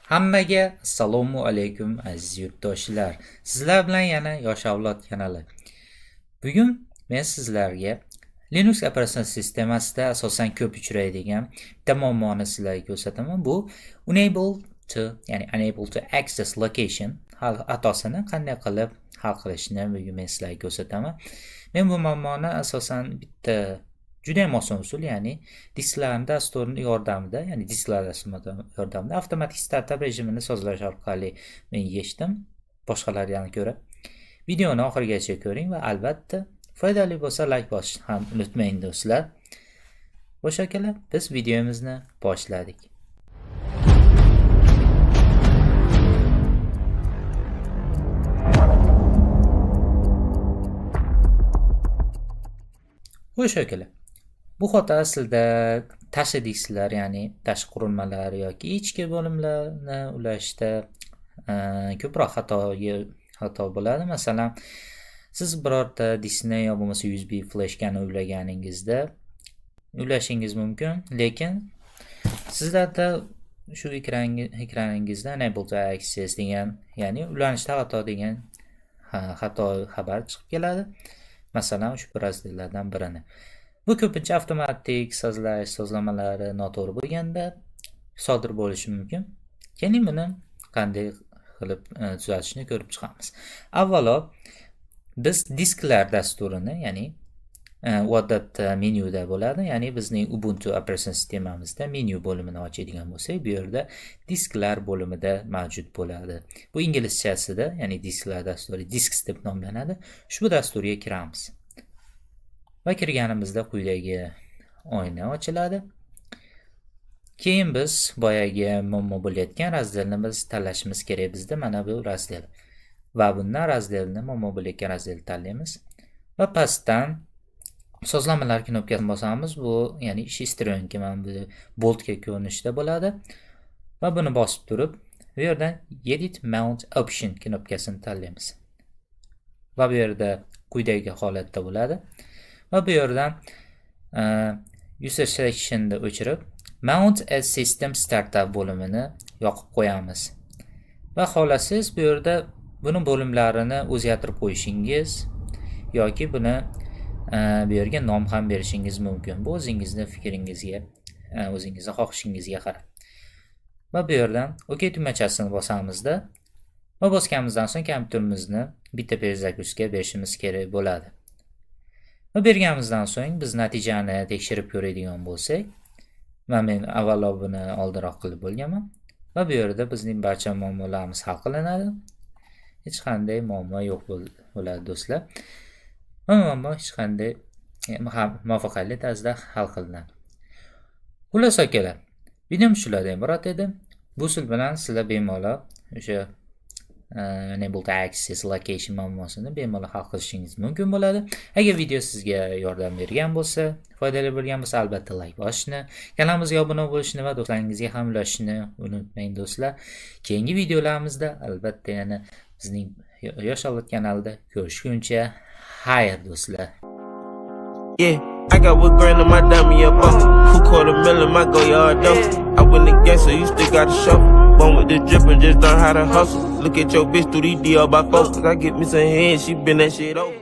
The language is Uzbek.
Hammaga assalomu alaykum aziz yurtdoshlar. Sizlar bilan yana Yosh avlod kanali. Bugun men sizlarga Linux operatsion sistemasida asosan ko'p uchraydigan bitta muammoni sizlarga ko'rsataman. Bu unable to access location xatosini qanday qilib hal qilishni bugun men sizlarga ko'rsataman. Men bu muammoni asosan bitta juda ham oson usul, ya'ni disklarni dasturning yordamida, ya'ni disklar dasturi yordamida avtomatik startup rejimini sozlash orqali men yechdim, boshqalardan ko'ra. Videoni oxirigacha ko'ring va albatta foydali bo'lsa like bosishni ham unutmang do'stlar. Xo'sh akalar, biz videomizni boshladik. Xo'sh akalar, bu xato aslida tashqi disklar, ya'ni tashqi qurilmalar yoki ichki bo'limlarni ulashda ko'proq xato bo'ladi. Masalan, siz birorta diskni yo bo'lmasa USB flashkani ulaganingizda ulashingiz mumkin, lekin sizlarda shu ekraningizda unable to access degan, ya'ni ulanishda xato degan xato xabar chiqib keladi. Masalan, ushbu razdellardan birini. Bu ko'pincha avtomatik sozlamalari noto'g'ri bo'lganda sodir bo'lishi mumkin. Keling buni qanday qilib tuzatishni ko'rib chiqamiz. Avvalo, biz disklar dasturini, ya'ni odatda menyuda bo'ladi, ya'ni bizning Ubuntu operatsion sistemamizda menyu bo'limini ochadigan bo'lsak, bu yerda disklar bo'limida mavjud bo'ladi. Bu inglizchasida, ya'ni disklar dasturi disks deb nomlanadi. Ushbu dasturga kiramiz. Va kirganimizda quyidagi oyna ochiladi. Keyin biz boyagi muammo bo'layotgan razdelni biz tanlashimiz kerak. Bizda mana bu razdel. Va bundan razdelni muammo bo'layotgan razdelni tanlaymiz. Va pastdan sozlamalar knopkasini bosamiz. Bu ya'ni ish stronki mana bu boltga ko'rinishda bo'ladi. Va buni bosib turib, bu yerdan Edit Mount Option knopkasini tanlaymiz. Va bu yerda quyidagi holatda bo'ladi. Va bu yerdan User Selection'da o'chirib Mount as System Startup bo'limini yoqib qo'yamiz. Va xohlasangiz bu yerda buni bo'limlarini o'zgartirib qo'yishingiz yoki buni bu yerga nom ham berishingiz mumkin. Bu o'zingizning fikringizga, o'zingizning xohishingizga qarab. Va bu yerdan OK tugmachasini bosamizda va bosganimizdan so'ng kompyuterimizni bitta перезагрузка berishimiz kerak bo'ladi. Va berganimizdan so'ng biz natijani tekshirib ko'radigan bo'lsak, men avvalo buni oldinroq qilib bo'lganman va bu yerda bizning barcha muammolarimiz hal qilinadi. Hech qanday muammo yo'q bo'ladi do'stlar. Va muammo hech qanday muvaffaqiyatli tarzda hal qilinadi. Xullas akalar, videom shulardan iborat edi. Bu usul bilan sizlar bemalol o'sha unable to access location muammosini bemalol hal qilishingiz mumkin bo'ladi. Agar video sizga yordam bergan bo'lsa, foydali bo'lgan bo'lsa, albatta like bosishni, kanalimizga obuna bo'lishni va do'stlaringizga ham ulashishni unutmang do'stlar. Keyingi videolarimizda albatta yana bizning Yosh avlod kanalida ko'rishguncha, xayr do'stlar. I got what grand in my diamond, yeah, buck. Who $250,000 my go yard though? I win the game, so you still got to show. One with the drip and just learn how to hustle. Look at your bitch through these DR by folks. I get me some head, she been that shit over.